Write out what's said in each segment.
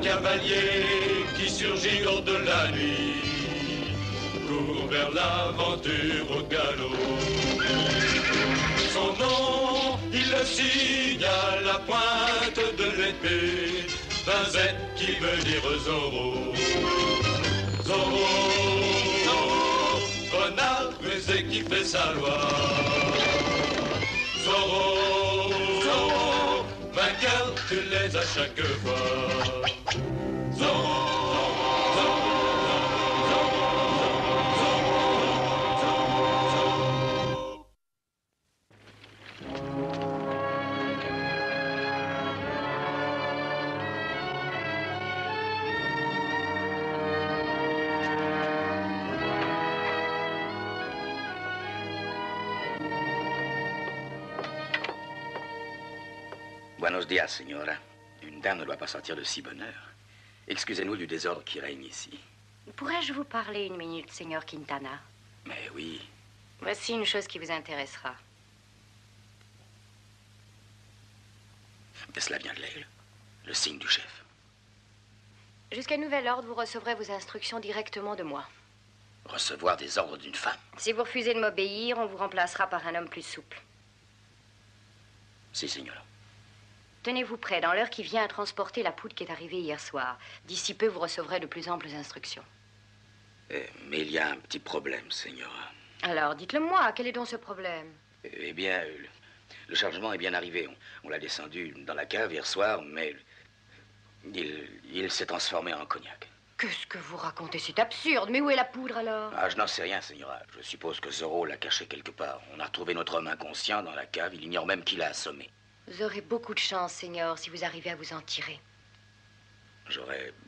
cavalier qui surgit hors de la nuit court vers l'aventure au galop. Son nom, il le signe à la pointe de l'épée, d'un Z qui veut dire Zorro. Zorro, Zorro, renard rusé qui fait sa loi. Zorro, Zorro, vainqueur, tu l'es à chaque fois. Zorro. Buenos días, señora. Une dame ne doit pas sortir de si bonne heure. Excusez-nous du désordre qui règne ici. Pourrais-je vous parler une minute, Seigneur Quintana? Mais oui. Voici une chose qui vous intéressera. Cela vient de l'aigle, le signe du chef. Jusqu'à nouvel ordre, vous recevrez vos instructions directement de moi. Recevoir des ordres d'une femme. Si vous refusez de m'obéir, on vous remplacera par un homme plus souple. Si, señora. Tenez-vous prêt dans l'heure qui vient à transporter la poudre qui est arrivée hier soir. D'ici peu, vous recevrez de plus amples instructions. Mais il y a un petit problème, señora. Alors, dites-le-moi, quel est donc ce problème? Eh bien, le chargement est bien arrivé. On l'a descendu dans la cave hier soir, mais il s'est transformé en cognac. Qu'est-ce que vous racontez? C'est absurde. Mais où est la poudre, alors? Ah, je n'en sais rien, señora. Je suppose que Zorro l'a caché quelque part. On a retrouvé notre homme inconscient dans la cave. Il ignore même qui l'a assommé. Vous aurez beaucoup de chance, Seigneur, si vous arrivez à vous en tirer.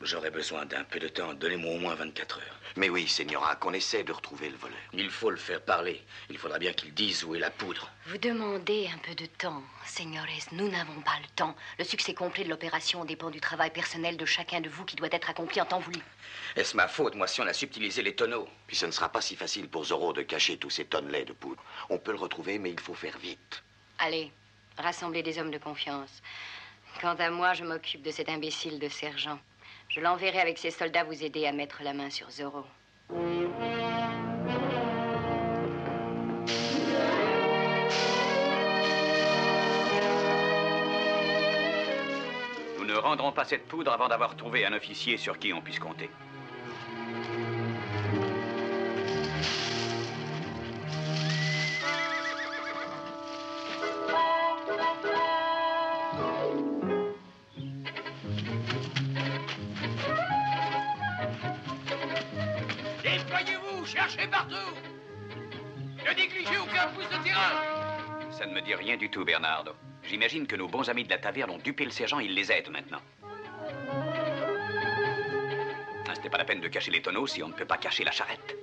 J'aurais besoin d'un peu de temps. Donnez-moi au moins 24 heures. Mais oui, Señora, qu'on essaie de retrouver le voleur. Il faut le faire parler. Il faudra bien qu'il dise où est la poudre. Vous demandez un peu de temps, Señores. Nous n'avons pas le temps. Le succès complet de l'opération dépend du travail personnel de chacun de vous qui doit être accompli en temps voulu. Est-ce ma faute, moi, si on a subtilisé les tonneaux? Puis ce ne sera pas si facile pour Zorro de cacher tous ces tonnes-là de poudre. On peut le retrouver, mais il faut faire vite. Allez, rassemblez des hommes de confiance. Quant à moi, je m'occupe de cet imbécile de sergent. Je l'enverrai avec ses soldats vous aider à mettre la main sur Zorro. Nous ne rendrons pas cette poudre avant d'avoir trouvé un officier sur qui on puisse compter. Déployez-vous, cherchez partout. Ne négligez aucun pouce de terrain. Ça ne me dit rien du tout, Bernardo. J'imagine que nos bons amis de la taverne ont dupé le sergent et ils les aident maintenant. Ce n'est pas la peine de cacher les tonneaux si on ne peut pas cacher la charrette.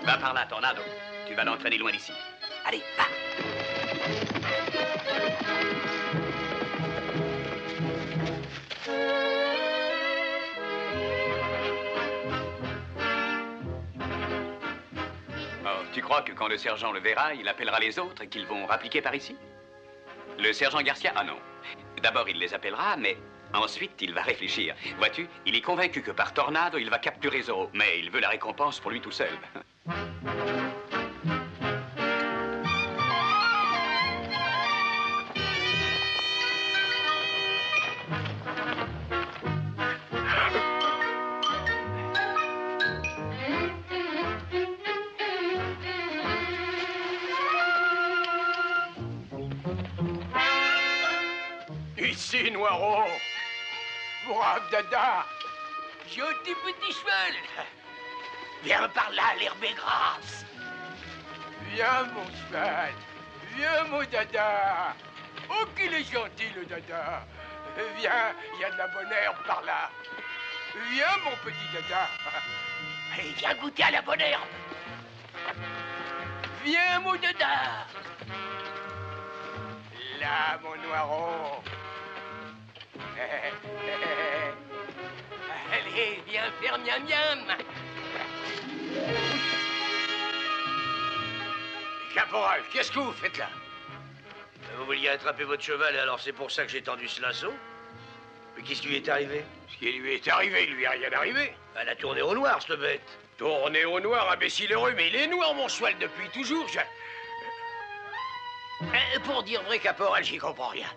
Va par là, Tornado. Tu vas l'entraîner loin d'ici. Allez, va. Oh, tu crois que quand le sergent le verra, il appellera les autres et qu'ils vont rappliquer par ici? Le sergent Garcia? Ah non. D'abord, il les appellera, mais ensuite, il va réfléchir. Vois-tu, il est convaincu que par Tornado, il va capturer Zorro. Mais il veut la récompense pour lui tout seul. Ici, Noiro. Brave Dada. Joli petit cheval. Viens par là, l'herbe est grasse. Viens, mon cheval. Viens, mon Dada. Oh, qu'il est gentil, le Dada. Viens, il y a de la bonne herbe par là. Viens, mon petit Dada. Et viens goûter à la bonne herbe. Viens, mon dada. Là, mon Noiro. Allez, viens faire miam miam. Caporal, qu'est-ce que vous faites là? Vous vouliez attraper votre cheval et alors c'est pour ça que j'ai tendu ce lasso? Mais qu'est-ce qui lui est arrivé? Ce qui lui est arrivé, il lui est rien arrivé. Elle a tourné au noir, cette bête. Tourné au noir, imbécile heureux, mais il est noir, mon cheval, depuis toujours. Pour dire vrai, caporal, j'y comprends rien.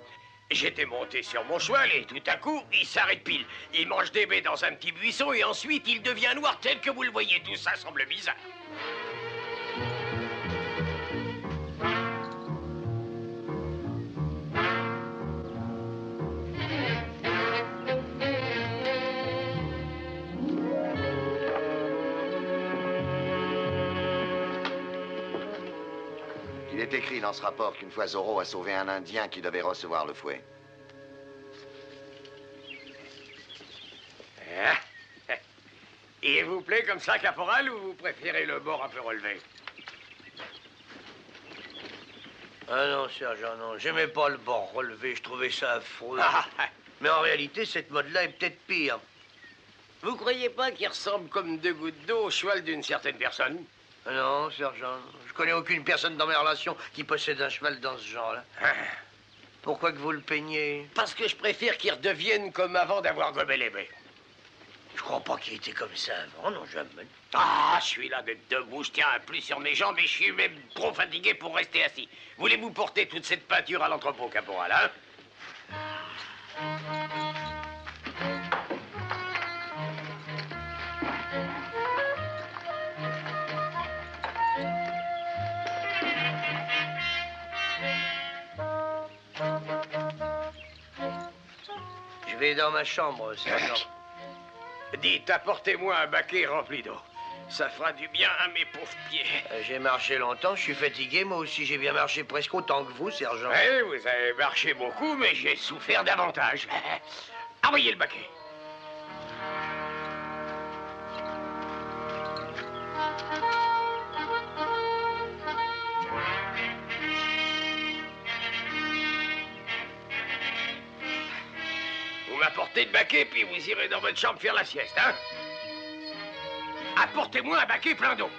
J'étais monté sur mon cheval et tout à coup, il s'arrête pile. Il mange des baies dans un petit buisson et ensuite, il devient noir tel que vous le voyez. Tout ça semble bizarre. Il est écrit dans ce rapport qu'une fois Zorro a sauvé un Indien qui devait recevoir le fouet. Il vous plaît comme ça, caporal, ou vous préférez le bord un peu relevé? Ah non, sergent, non. J'aimais pas le bord relevé, je trouvais ça affreux. Mais en réalité, cette mode-là est peut-être pire. Vous croyez pas qu'il ressemble comme deux gouttes d'eau au cheval d'une certaine personne? Ah non, sergent, je connais aucune personne dans mes relations qui possède un cheval dans ce genre-là. Pourquoi que vous le peignez? Parce que je préfère qu'il redevienne comme avant d'avoir gobé les baies. Je crois pas qu'il était comme ça avant, non, jamais. Ah, je suis là d'être debout, je tiens un plus sur mes jambes et je suis même trop fatigué pour rester assis. Voulez-vous porter toute cette peinture à l'entrepôt, caporal, hein? Je vais dans ma chambre, sergent. Dites, apportez-moi un baquet rempli d'eau. Ça fera du bien à mes pauvres pieds. J'ai marché longtemps, je suis fatigué. Moi aussi, j'ai bien marché presque autant que vous, sergent. Oui, vous avez marché beaucoup, mais j'ai souffert davantage. Envoyez le baquet. Vous m'apportez le baquet, puis vous irez dans votre chambre faire la sieste, hein? Apportez-moi un baquet plein d'eau.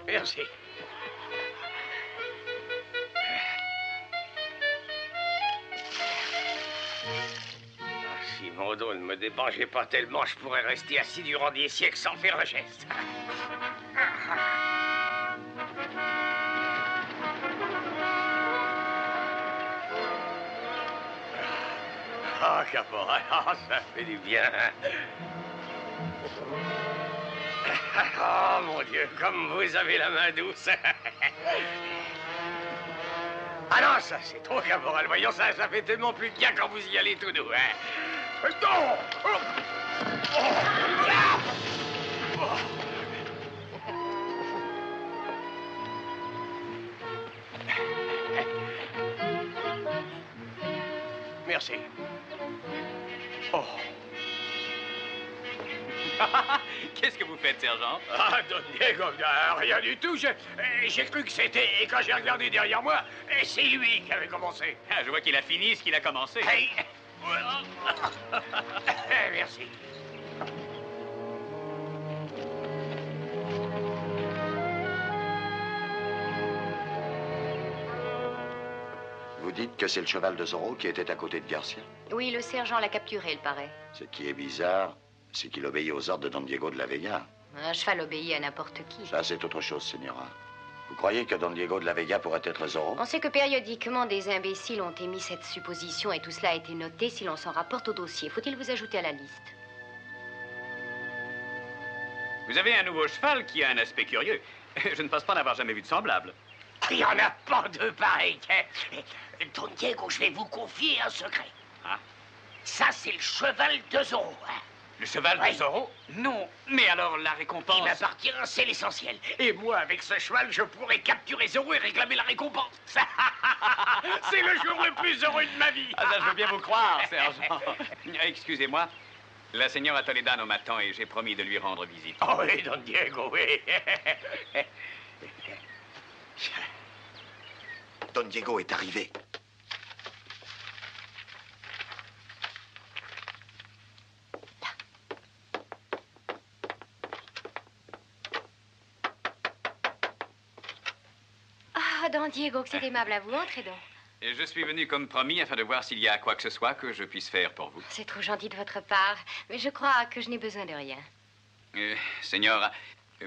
Merci. Si mon dos ne me démangeait pas tellement, je pourrais rester assis durant des siècles sans faire un geste. Ah, caporal, ça fait du bien. Oh, mon Dieu, comme vous avez la main douce. Ah non, ça, c'est trop, caporal. Voyons, ça fait tellement plus de bien quand vous y allez tout doux, hein. Non! Oh! Oh! Ah! Oh! Merci. Oh. Qu'est-ce que vous faites, sergent? Ah, Don Diego, rien du tout. J'ai cru que c'était... Et quand j'ai regardé derrière moi, c'est lui qui avait commencé. Ah, je vois qu'il a fini ce qu'il a commencé. Hey. Merci. Vous dites que c'est le cheval de Zorro qui était à côté de Garcia? Oui, le sergent l'a capturé, il paraît. Ce qui est bizarre, c'est qu'il obéit aux ordres de Don Diego de la Vega. Un cheval obéit à n'importe qui. Ça, c'est autre chose, Señora. Vous croyez que Don Diego de la Vega pourrait être Zorro? On sait que périodiquement, des imbéciles ont émis cette supposition et tout cela a été noté si l'on s'en rapporte au dossier. Faut-il vous ajouter à la liste? Vous avez un nouveau cheval qui a un aspect curieux. Je ne pense pas n'avoir jamais vu de semblable. Il n'y en a pas deux pareils. Don Diego, je vais vous confier un secret. Ah. Ça, c'est le cheval de Zorro. Hein. Le cheval de Zorro? Non, mais alors la récompense... Il m'appartient, c'est l'essentiel. Et moi, avec ce cheval, je pourrais capturer Zorro et réclamer la récompense. C'est le jour le plus heureux de ma vie. Ah, ça, je veux bien vous croire, sergent. Excusez-moi, la señora Toledano m'attend et j'ai promis de lui rendre visite. Oh oui, Don Diego, oui. Don Diego est arrivé. Ah, Don Diego, que c'est aimable à vous. Entrez donc. Et je suis venu comme promis afin de voir s'il y a quoi que ce soit que je puisse faire pour vous. C'est trop gentil de votre part, mais je crois que je n'ai besoin de rien. Señora,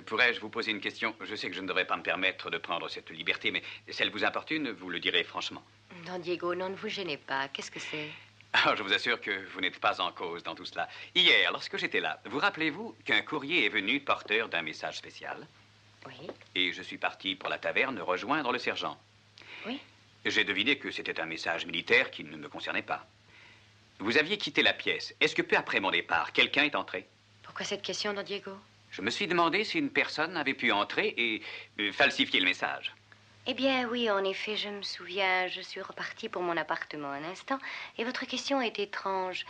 pourrais-je vous poser une question? Je sais que je ne devrais pas me permettre de prendre cette liberté, mais si elle vous importune, vous le direz franchement. Don Diego, non, ne vous gênez pas. Qu'est-ce que c'est? Alors, je vous assure que vous n'êtes pas en cause dans tout cela. Hier, lorsque j'étais là, vous rappelez-vous qu'un courrier est venu porteur d'un message spécial? Oui. Et je suis parti pour la taverne rejoindre le sergent. Oui. J'ai deviné que c'était un message militaire qui ne me concernait pas. Vous aviez quitté la pièce. Est-ce que peu après mon départ, quelqu'un est entré? Pourquoi cette question, Don Diego? Je me suis demandé si une personne avait pu entrer et falsifier le message. Eh bien, oui, en effet, je me souviens. Je suis repartie pour mon appartement un instant, et votre question est étrange.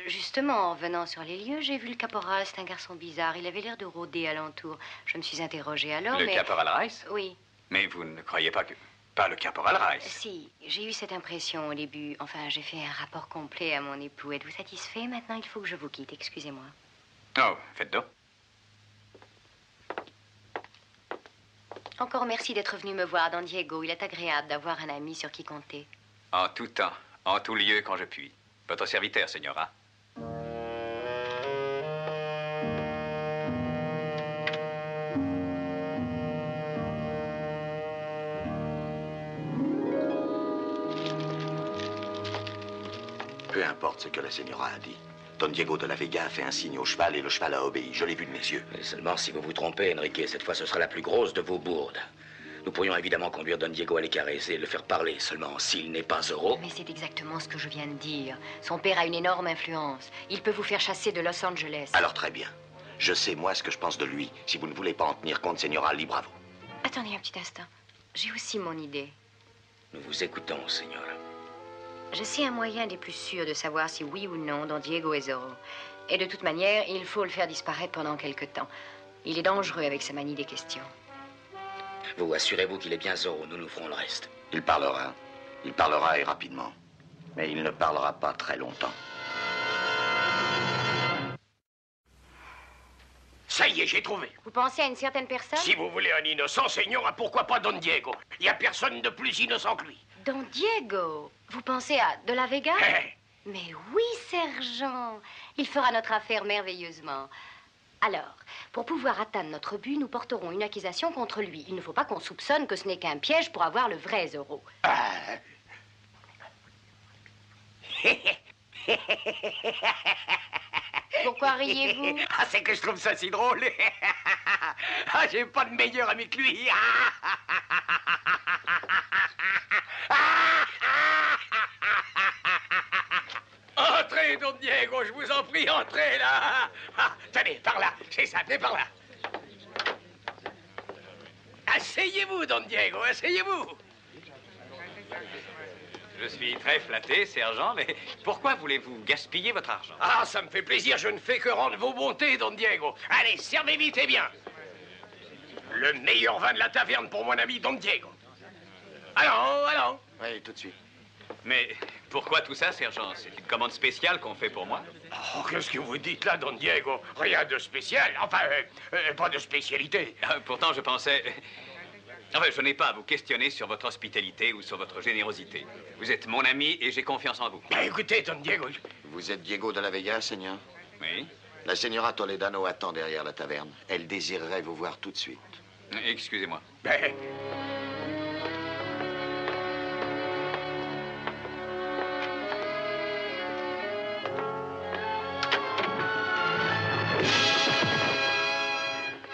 Justement, en venant sur les lieux, j'ai vu le caporal. C'est un garçon bizarre. Il avait l'air de rôder alentour. Je me suis interrogée alors, Le caporal Rice? Oui. Mais vous ne croyez pas que... Pas le caporal Rice? Si, j'ai eu cette impression au début. Enfin, j'ai fait un rapport complet à mon époux. Êtes-vous satisfait? Maintenant, il faut que je vous quitte. Excusez-moi. Oh, faites donc. Encore merci d'être venu me voir, Don Diego. Il est agréable d'avoir un ami sur qui compter. En tout temps, en tout lieu, quand je puis. Votre serviteur, señora. Peu importe ce que la señora a dit. Don Diego de la Vega a fait un signe au cheval et le cheval a obéi. Je l'ai vu de mes yeux. Mais seulement si vous vous trompez, Enrique, cette fois ce sera la plus grosse de vos bourdes. Nous pourrions évidemment conduire Don Diego à les caresser et le faire parler. Seulement, s'il n'est pas Zorro... Mais c'est exactement ce que je viens de dire. Son père a une énorme influence. Il peut vous faire chasser de Los Angeles. Alors très bien. Je sais, moi, ce que je pense de lui. Si vous ne voulez pas en tenir compte, señora, libre à vous. Attendez un petit instant. J'ai aussi mon idée. Nous vous écoutons, señora. Je sais un moyen des plus sûrs de savoir si oui ou non Don Diego est Zorro. Et de toute manière, il faut le faire disparaître pendant quelque temps. Il est dangereux avec sa manie des questions. Vous assurez-vous qu'il est bien Zorro, nous ferons le reste. Il parlera. Il parlera et rapidement. Mais il ne parlera pas très longtemps. Ça y est, j'ai trouvé. Vous pensez à une certaine personne? Si vous voulez un innocent, señora, pourquoi pas Don Diego? Il n'y a personne de plus innocent que lui. Don Diego? Vous pensez à de la Vega? Hey. Mais oui, sergent. Il fera notre affaire merveilleusement. Alors, pour pouvoir atteindre notre but, nous porterons une accusation contre lui. Il ne faut pas qu'on soupçonne que ce n'est qu'un piège pour avoir le vrai Zorro. Pourquoi riez-vous? Ah, c'est que je trouve ça si drôle. Ah, j'ai pas de meilleur ami que lui. Entrez, Don Diego, je vous en prie, entrez là. Ah, tenez, par là, c'est ça, venez par là. Asseyez-vous, Don Diego, asseyez-vous. Je suis très flatté, sergent, mais pourquoi voulez-vous gaspiller votre argent? Ah, ça me fait plaisir, je ne fais que rendre vos bontés, Don Diego. Allez, servez vite et bien. Le meilleur vin de la taverne pour mon ami Don Diego. Allons. Oui, tout de suite. Mais pourquoi tout ça, sergent? C'est une commande spéciale qu'on fait pour moi? Oh, qu'est-ce que vous dites là, Don Diego? Rien de spécial. Enfin, pas de spécialité. Pourtant, je pensais... Enfin, je n'ai pas à vous questionner sur votre hospitalité ou sur votre générosité. Vous êtes mon ami et j'ai confiance en vous. Ben, écoutez, Don Diego... Vous êtes Diego de la Vega, señor? Oui? La señora Toledano attend derrière la taverne. Elle désirerait vous voir tout de suite. Excusez-moi. Ben...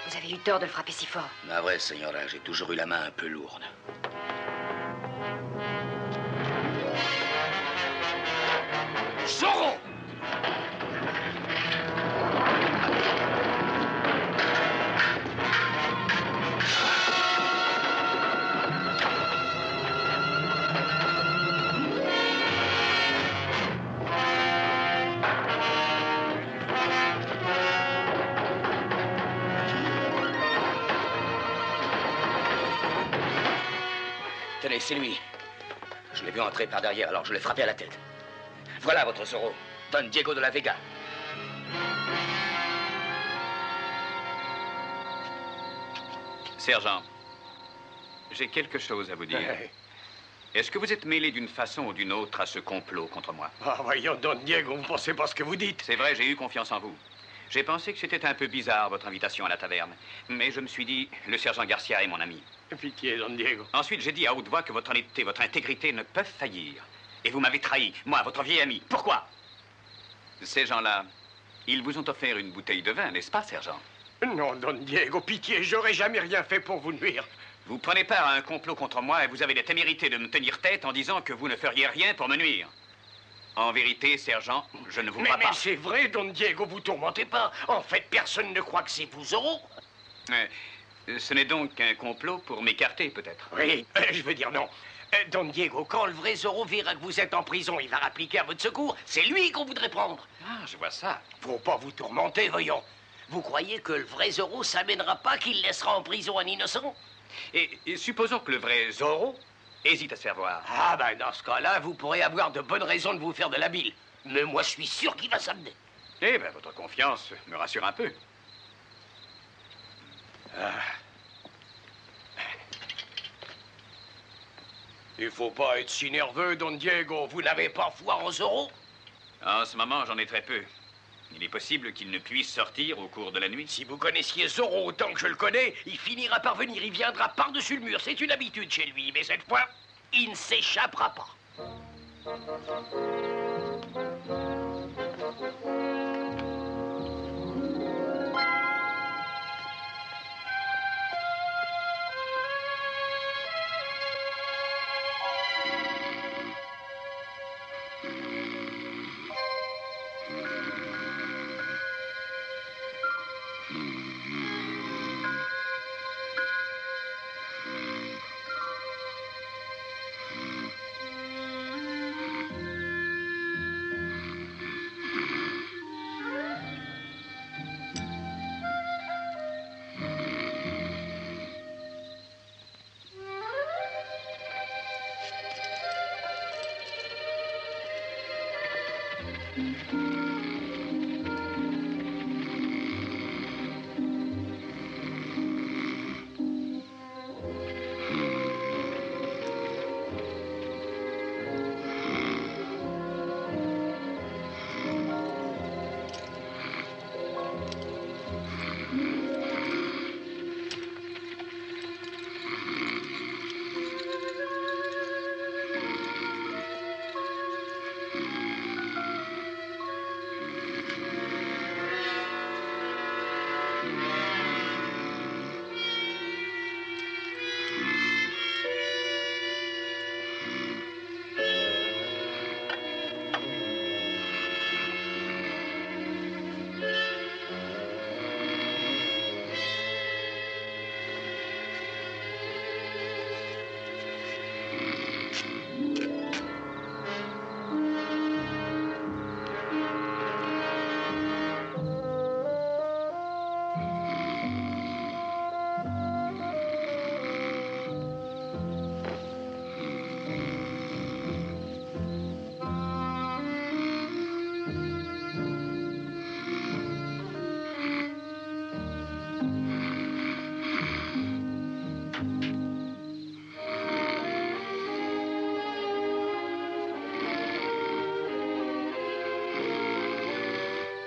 Vous avez eu tort de le frapper si fort. Ma vraie señora, j'ai toujours eu la main un peu lourde. Zorro! Tenez, c'est lui. Je l'ai vu entrer par derrière, alors je l'ai frappé à la tête. Voilà votre Zorro, Don Diego de la Vega. Sergent, j'ai quelque chose à vous dire. Est-ce que vous êtes mêlé d'une façon ou d'une autre à ce complot contre moi? Ah, voyons, Don Diego, vous pensez pas ce que vous dites? C'est vrai, j'ai eu confiance en vous. J'ai pensé que c'était un peu bizarre, votre invitation à la taverne. Mais je me suis dit, le sergent Garcia est mon ami. Pitié, Don Diego. Ensuite, j'ai dit à haute voix que votre honnêteté, votre intégrité ne peuvent faillir. Et vous m'avez trahi, moi, votre vieil ami. Pourquoi? Ces gens-là, ils vous ont offert une bouteille de vin, n'est-ce pas, sergent? Non, Don Diego, pitié, j'aurais jamais rien fait pour vous nuire. Vous prenez part à un complot contre moi et vous avez la témérité de me tenir tête en disant que vous ne feriez rien pour me nuire. En vérité, sergent, je ne vous crois pas. Mais c'est vrai, Don Diego, vous tourmentez pas. En fait, personne ne croit que c'est vous, Zorro. Ce n'est donc qu'un complot pour m'écarter, peut-être? Oui, je veux dire non. Don Diego, quand le vrai Zorro verra que vous êtes en prison, il va rappliquer à votre secours. C'est lui qu'on voudrait prendre. Ah, je vois ça. Faut pas vous tourmenter, voyons. Vous croyez que le vrai Zorro s'amènera pas qu'il laissera en prison un innocent? Et supposons que le vrai Zorro hésite à se faire voir. Ah ben dans ce cas-là, vous pourrez avoir de bonnes raisons de vous faire de la bile. Mais moi, je suis sûr qu'il va s'amener. Eh ben, votre confiance me rassure un peu. Il faut pas être si nerveux, Don Diego. Vous n'avez pas foi en Zorro? En ce moment, j'en ai très peu. Il est possible qu'il ne puisse sortir au cours de la nuit. Si vous connaissiez Zorro autant que je le connais, il finira par venir, il viendra par-dessus le mur. C'est une habitude chez lui, mais cette fois, il ne s'échappera pas.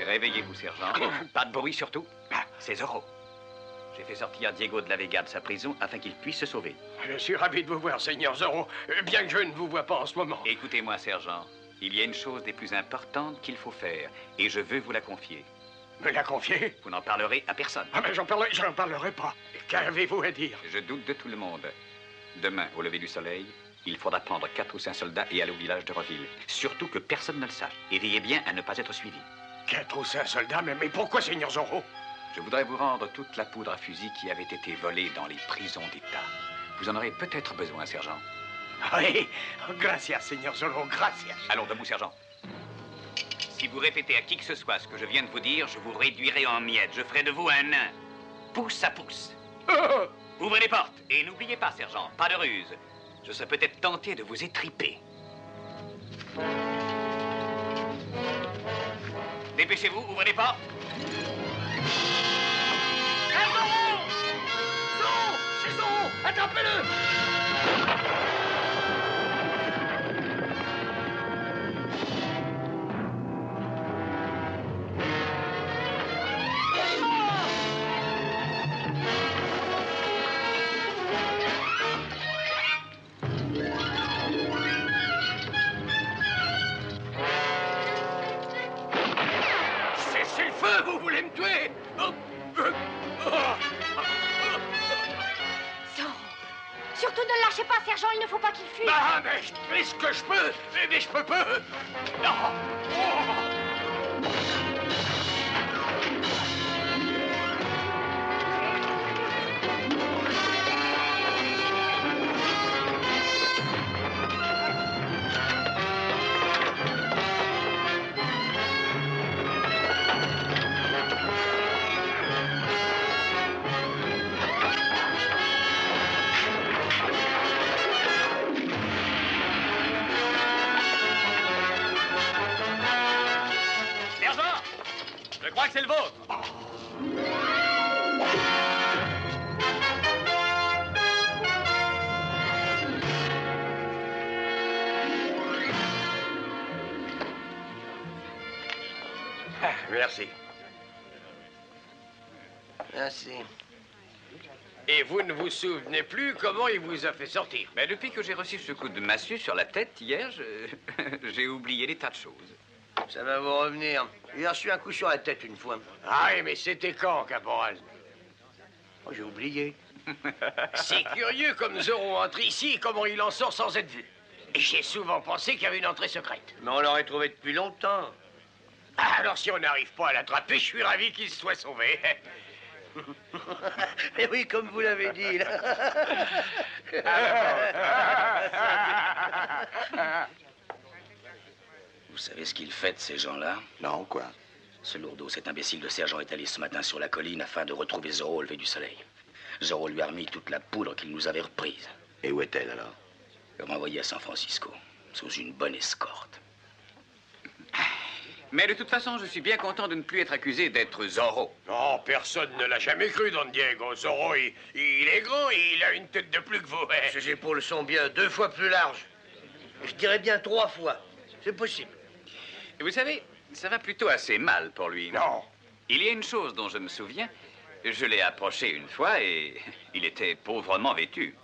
Réveillez-vous, sergent. Pas de bruit, surtout. C'est Zorro. J'ai fait sortir Diego de la Vega de sa prison afin qu'il puisse se sauver. Je suis ravi de vous voir, Seigneur Zorro, bien que je ne vous vois pas en ce moment. Écoutez-moi, sergent. Il y a une chose des plus importantes qu'il faut faire, et je veux vous la confier. Me la confier? Vous n'en parlerez à personne. Ah, mais j'en parlerai pas. Qu'avez-vous à dire? Je doute de tout le monde. Demain, au lever du soleil, il faudra prendre 4 ou 5 soldats et aller au village de Reville. Surtout que personne ne le sache. Et veillez bien à ne pas être suivi. 4 ou 5 soldats? Mais pourquoi, Seigneur Zorro? Je voudrais vous rendre toute la poudre à fusil qui avait été volée dans les prisons d'État. Vous en aurez peut-être besoin, sergent. Oui, gracias, Seigneur Zorro, gracias. Allons, debout, sergent. Si vous répétez à qui que ce soit ce que je viens de vous dire, je vous réduirai en miettes. Je ferai de vous un nain. Pouce à pouce. Ouvrez les portes. Et n'oubliez pas, sergent, pas de ruse. je serais peut-être tenté de vous étriper. Dépêchez-vous, ouvrez les portes. Zorro! C'est Zorro! Attrapez-le! Cessez le feu, vous voulez me tuer? Zorro, surtout ne le lâchez pas, sergent, il ne faut pas qu'il fuit. Ah, mais je fais ce que je peux, mais je peux pas. Non. Sergent, je crois que c'est le vôtre. Ah, merci. Merci. Et vous ne vous souvenez plus comment il vous a fait sortir? Mais depuis que j'ai reçu ce coup de massue sur la tête hier, j'ai oublié des tas de choses. Ça va vous revenir. J'ai reçu un coup sur la tête une fois. Ah oui, mais c'était quand, caporal? Oh, j'ai oublié. C'est curieux comme Zorro entre ici et comment il en sort sans être vu. Et j'ai souvent pensé qu'il y avait une entrée secrète. Mais on l'aurait trouvé depuis longtemps. Ah, alors si on n'arrive pas à l'attraper, je suis ravi qu'il se soit sauvé. Mais oui, comme vous l'avez dit. Là. Vous savez ce qu'ils font, ces gens-là? Non, quoi? Ce lourdeau, cet imbécile de sergent est allé ce matin sur la colline afin de retrouver Zorro au lever du soleil. Zorro lui a remis toute la poudre qu'il nous avait reprise. Et où est-elle, alors? Le renvoyer à San Francisco, sous une bonne escorte. Mais de toute façon, je suis bien content de ne plus être accusé d'être Zorro. Non, personne ne l'a jamais cru, Don Diego. Zorro, il est grand et il a une tête de plus que vous. Ses épaules sont bien 2 fois plus larges. Je dirais bien 3 fois. C'est possible. Et vous savez, ça va plutôt assez mal pour lui. Non. Il y a une chose dont je me souviens. Je l'ai approché une fois et il était pauvrement vêtu.